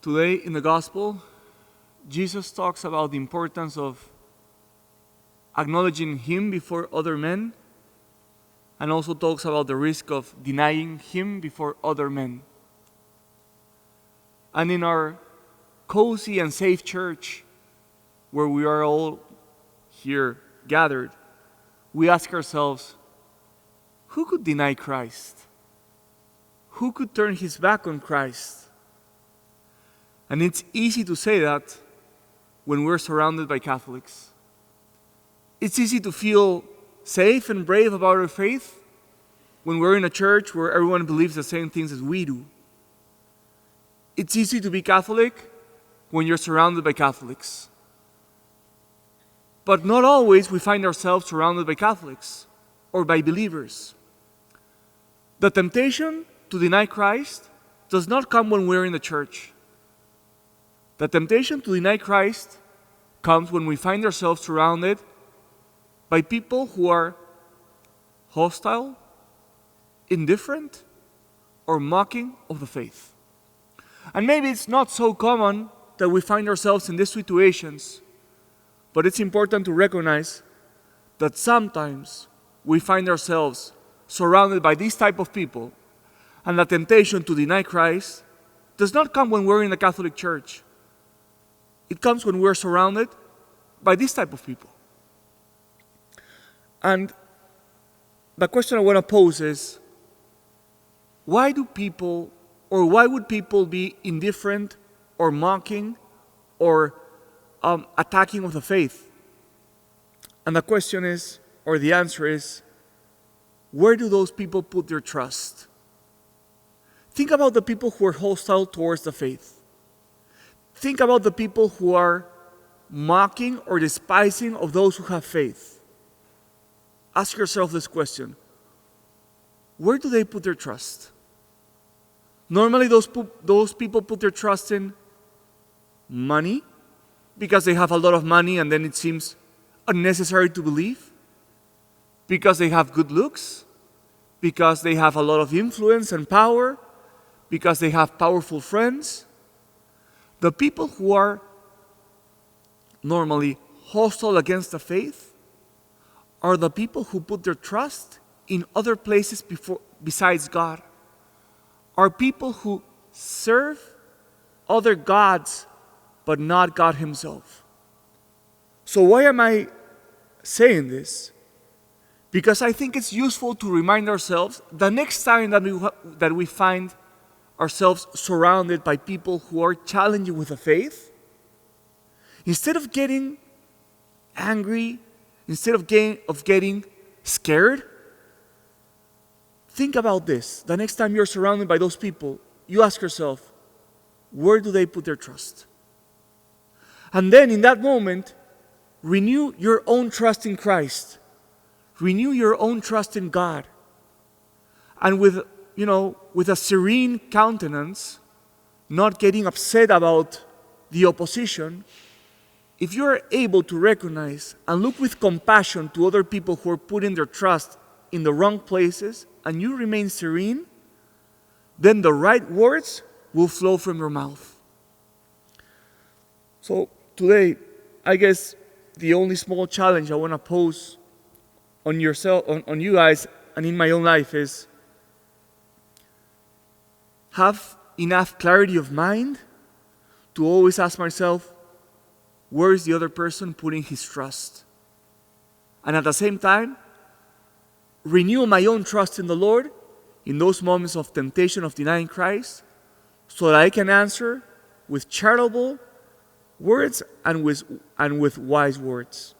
Today in the Gospel, Jesus talks about the importance of acknowledging Him before other men and also talks about the risk of denying Him before other men. And in our cozy and safe church, where we are all here gathered, we ask ourselves, who could deny Christ? Who could turn his back on Christ? And it's easy to say that when we're surrounded by Catholics. It's easy to feel safe and brave about our faith when we're in a church where everyone believes the same things as we do. It's easy to be Catholic when you're surrounded by Catholics. But not always we find ourselves surrounded by Catholics or by believers. The temptation to deny Christ does not come when we're in the church. The temptation to deny Christ comes when we find ourselves surrounded by people who are hostile, indifferent, or mocking of the faith. And maybe it's not so common that we find ourselves in these situations, but it's important to recognize that sometimes we find ourselves surrounded by this type of people, and the temptation to deny Christ does not come when we're in the Catholic Church. It comes when we're surrounded by this type of people. And the question I want to pose is, why would people be indifferent or mocking or attacking of the faith? And the question is, or the answer is, where do those people put their trust? Think about the people who are hostile towards the faith. Think about the people who are mocking or despising of those who have faith. Ask yourself this question. Where do they put their trust? Normally those people put their trust in money because they have a lot of money and then it seems unnecessary to believe. Because they have good looks. Because they have a lot of influence and power. Because they have powerful friends. The people who are normally hostile against the faith are the people who put their trust in other places besides God. Are people who serve other gods but not God Himself. So why am I saying this? Because I think it's useful to remind ourselves the next time that we find ourselves surrounded by people who are challenging with the faith, instead of getting angry, instead of getting scared, think about this. The next time you're surrounded by those people, you ask yourself, where do they put their trust? And then in that moment, renew your own trust in Christ. Renew your own trust in God. And with a serene countenance, not getting upset about the opposition, if you are able to recognize and look with compassion to other people who are putting their trust in the wrong places, and you remain serene, then the right words will flow from your mouth. So today, I guess the only small challenge I want to pose on you guys and in my own life is, have enough clarity of mind to always ask myself, where is the other person putting his trust? And at the same time, renew my own trust in the Lord in those moments of temptation of denying Christ, so that I can answer with charitable words and with wise words.